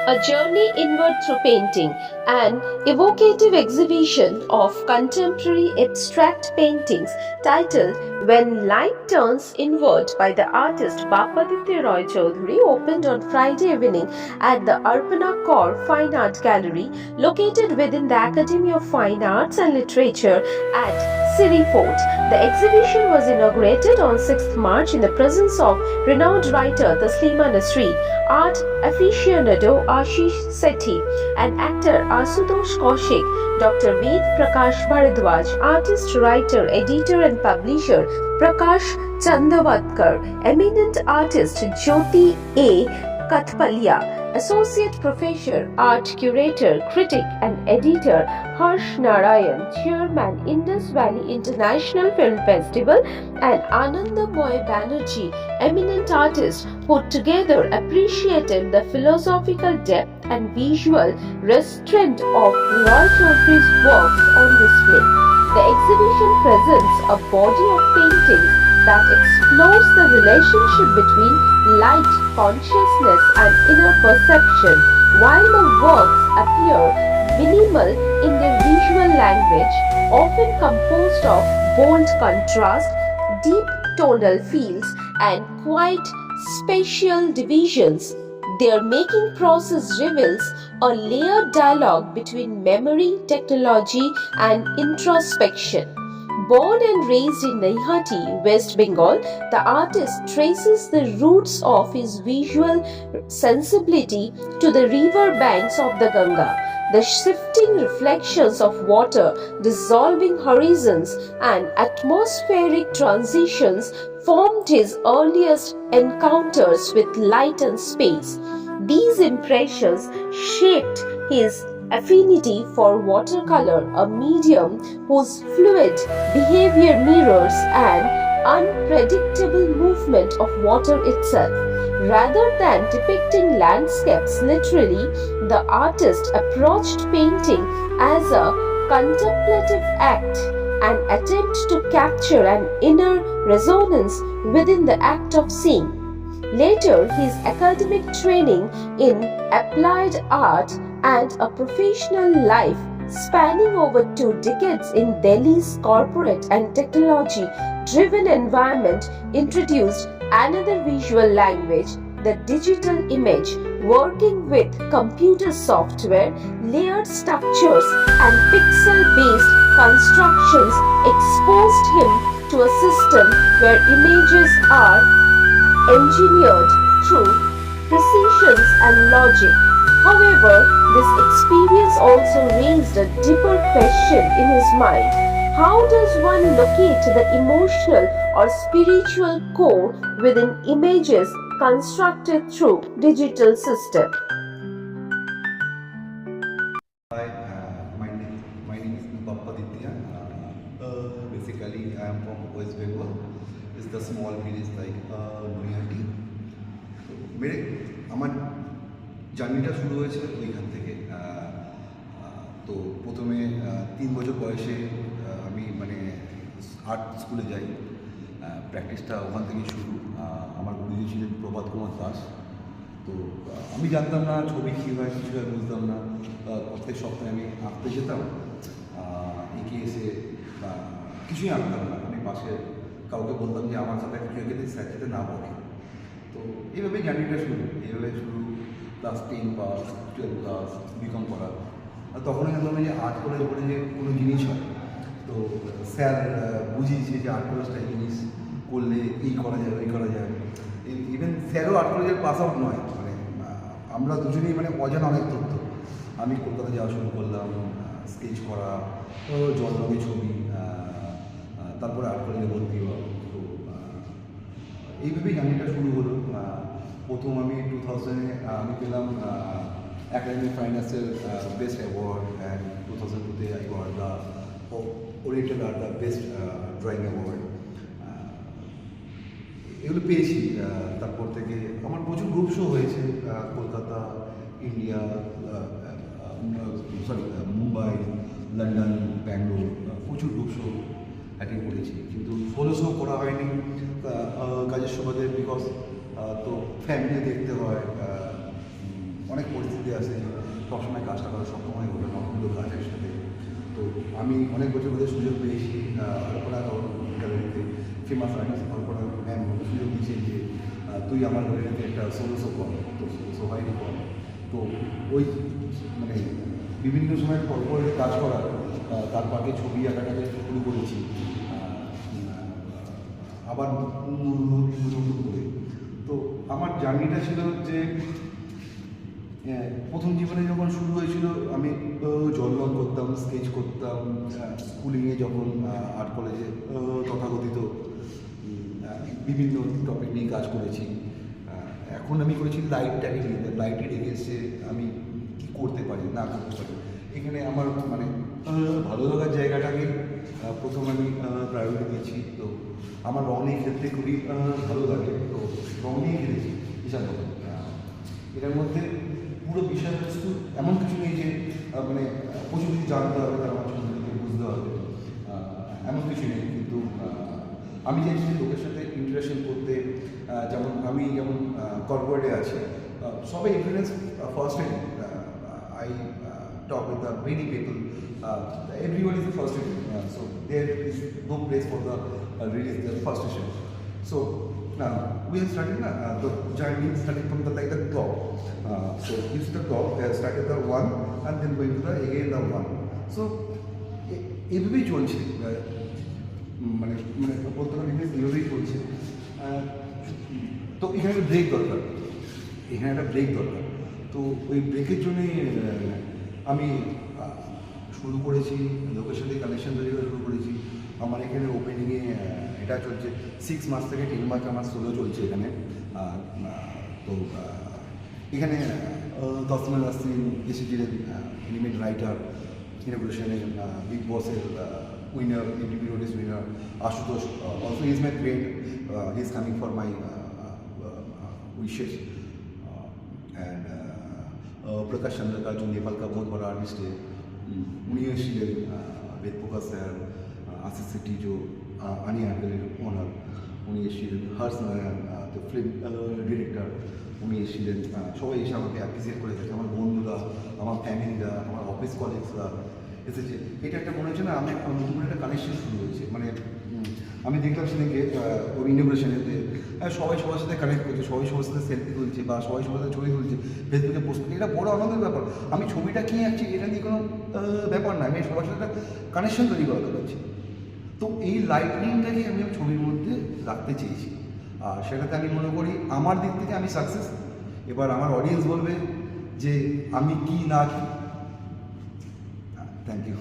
A journey inward through painting, an evocative exhibition of contemporary abstract paintings titled When Light Turns Inward by the artist Bapaditya Roy Choudhury opened on Friday evening at the Arpana Kaur Fine Art Gallery located within the Academy of Fine Arts and Literature at Siri Fort. The exhibition was inaugurated on 6th March in the presence of renowned writer Taslima Nasreen, art aficionado Ashish Sethi, and actor Asutosh Kaushik, Dr. Ved Prakash Bharadwaj, artist, writer, editor and publisher Prakash Chandavadkar, eminent artist Jyoti A. Kathpalia, Associate Professor, Art Curator, Critic and Editor Harsh Narayan, Chairman, Indus Valley International Film Festival, and Anandamoy Banerjee, eminent artist, who together appreciated the philosophical depth and visual restraint of Roy Choudhury's works on display. The exhibition presents a body of paintings that explores the relationship between light, consciousness and inner perception. While the works appear minimal in their visual language, often composed of bold contrast, deep tonal fields and quiet spatial divisions, their making process reveals a layered dialogue between memory, technology and introspection. Born and raised in Naihati, West Bengal, the artist traces the roots of his visual sensibility to the river banks of the Ganga. The shifting reflections of water, dissolving horizons, and atmospheric transitions formed his earliest encounters with light and space. These impressions shaped his affinity for watercolor, a medium whose fluid behavior mirrors an unpredictable movement of water itself. Rather than depicting landscapes literally, the artist approached painting as a contemplative act, an attempt to capture an inner resonance within the act of seeing. Later, his academic training in applied art and a professional life spanning over 2 decades in Delhi's corporate and technology-driven environment introduced another visual language, the digital image. Working with computer software, layered structures and pixel-based constructions exposed him to a system where images are engineered through precision and logic. However, this experience also raised a deeper question in his mind. How does one locate the emotional or spiritual core within images constructed through digital system? Hi, my name is Bapaditya. Basically, I am from West Bengal. It's the small village like Noihati. मेरे আমার জার্নিটা শুরু হয়েছে ওইখান থেকে। তো প্রথমে 3 বছর বয়সে আমি মানে আর্ট স্কুলে যাই। প্র্যাকটিসটা ওখান থেকেই শুরু। আমার গুরুজি ছিলেন প্রভাত কুমার দাস। তো আমি জানতাম না ছবি কী হয়, কিছুটা বুঝতাম না। প্রত্যেক সপ্তাহে আমি আঁকতে যেতাম, এঁকে এসে কিছুই আঁকতাম না। আমি পাশে কাউকে বলতাম যে আমার সাথে কিছু এঁকে দিই, স্যার যাতে না বলে। তো এইভাবেই জার্নিটা শুরু। এইভাবে শুরু ক্লাস 10 পাস, 12 ক্লাস, বিকম করা। আর তখনই জানতাম যে আর্ট কলেজ বলে যে কোনো জিনিস হয়। তো স্যার বুঝিয়েছে যে আর্ট কলেজটা জিনিস করলে এই করা যায়, ওই করা যায়। ইভেন স্যারও আর্ট কলেজের পাস আউট নয়, মানে আমরা দুজনেই মানে অজানা অনেক তথ্য। আমি কলকাতা যাওয়া শুরু করলাম, স্কেচ করা, জল রঙের ছবি, তারপরে আর্ট কলেজে ভর্তি হওয়া। তো এইভাবেই জার্নিটা শুরু হলো। প্রথম আমি 2000-এ আমি পেলাম একাডেমি ফাইন আর্টসের বেস্ট অ্যাওয়ার্ড, অ্যান্ড 2002-তে I got the oriental art the best drawing award. এগুলো পেয়েছি। তারপর থেকে আমার প্রচুর গ্রুপ শো হয়েছে কলকাতা, ইন্ডিয়া, মুম্বাই, লন্ডন, ব্যাঙ্গালোর, প্রচুর গ্রুপ শো অ্যাটেন্ড করেছি। কিন্তু সোলো শো করা হয়নি কাজের সুবাদে, বিকজ তো ফ্যামিলি দেখতে হয়, অনেক পরিস্থিতি আসে সবসময় কাজটা করা সবসময় ওটা অনেকগুলো কাজের সাথে। তো আমি অনেক বছর ধরে সুযোগ পেয়েছি অল্পনা গ্যালারিতে ফেমাস আর্টিস্ট অল্পনা ম্যাম সুযোগ দিয়েছেন যে তুই আমার গ্যালারিতে একটা সোলো শো কর, তো শো হয়নি কর। তো ওই মানে বিভিন্ন সময় পরপর কাজ করা, তার পাকে ছবি আঁকাটাকে শুরু করেছি আবার নতুন করে। তো আমার জার্নিটা ছিল যে প্রথম জীবনে যখন শুরু হয়েছিল আমি জল রং করতাম, স্কেচ করতাম, স্কুলিংয়ে যখন আর্ট কলেজে তথাকথিত বিভিন্ন টপিক নিয়ে কাজ করেছি। এখন আমি করেছি লাইটটাকে নিয়ে, লাইটে রেখে এসে আমি কী করতে পারি না করতে পারি। এখানে আমার মানে ভালো লাগার জায়গাটাকে প্রথম আমি প্রায়োরিটি দিয়েছি। তো আমার রং নিয়ে ক্ষেত্রে খুবই ভালো লাগে, তো রং নিয়ে খেলেছি বিশাল ভালো। এটার মধ্যে পুরো বিষয়বস্তু এমন কিছু নেই যে মানে প্রচুর কিছু জানতে হবে, তার মাঝখানে বুঝতে হবে, এমন কিছু নেই। কিন্তু আমি চাইছি লোকের সাথে ইন্টারাকশন করতে। আমি যেমন কর্পোরেটে আছি, সবাই influence first hand. I talk with the many people. Everyone is the first edition, so there is no place for the release, the first edition. So we have started the journey starting from the clock. So this is the clock. Started the one and then going to the again the one. So এইভাবেই চলছে, মানে বলতে পারি এইভাবেই চলছে। তো এখানে একটা ব্রেক দরকার, তো ওই ব্রেকের জন্যই আমি শুরু করেছি লোকের সাথে কানেকশন তৈরি করা শুরু করেছি। আমার এখানে ওপেনিংয়ে এটা চলছে 6 মাস থেকে 10 মাস আমার সোলো চলছে এখানে। তো এখানে তসলিমা নাসরিন এসেছিলেন, এনিমেট রাইটার, ইনোগ্রেশনে বিগ বসের winner, MTV Roadies winner Ashutosh, also is my friend, he is coming for my wishes. And Prakash Chandraka जो नेपाल का बहुत बड़ा आर्टिस्ट है, उन्हीं एसेছিলেন, वेद प्रकाश স্যার, आशीष सेठी जो आनी आर्टगैलारिर ओनार, उन्हीं एसेছিলেন, हर्ष नारायण तो फिल्म डिरेक्टर, उन्हीं एसेছিলেন। সবাই এসে আমাকে অ্যাপ্রিসিয়েট করে গেছে, আমার বন্ধুরা, আমার ফ্যামিলিরা, আমার অফিস কলিগসরা এসেছে। এটা একটা মনে হচ্ছে না আমি নতুন একটা কানেকশন শুরু হয়েছে। মানে আমি দেখলাম সেদিনকে ওর ইনোগ্রেশনেতে সবাই সবার সাথে কানেক্ট করছে, সবাই সবার সাথে সেলফি তুলছে বা সবাই সবার সাথে ছবি তুলছে, ফেসবুকে পোস্ট করছে। এটা বড় আনন্দের ব্যাপার। আমি ছবিটা কি আঁকছি এটা নিয়ে কোনো ব্যাপার না, আমি সবার সাথে কানেকশন তৈরি করাতে পারছি। তো এই লাইটনিংটাকে আমি ছবির মধ্যে রাখতে চেয়েছি, আর সেটাতে আমি মনে করি আমার দিক থেকে আমি সাকসেস। এবার আমার অডিয়েন্স বলবে যে আমি কি না কি। Thank you.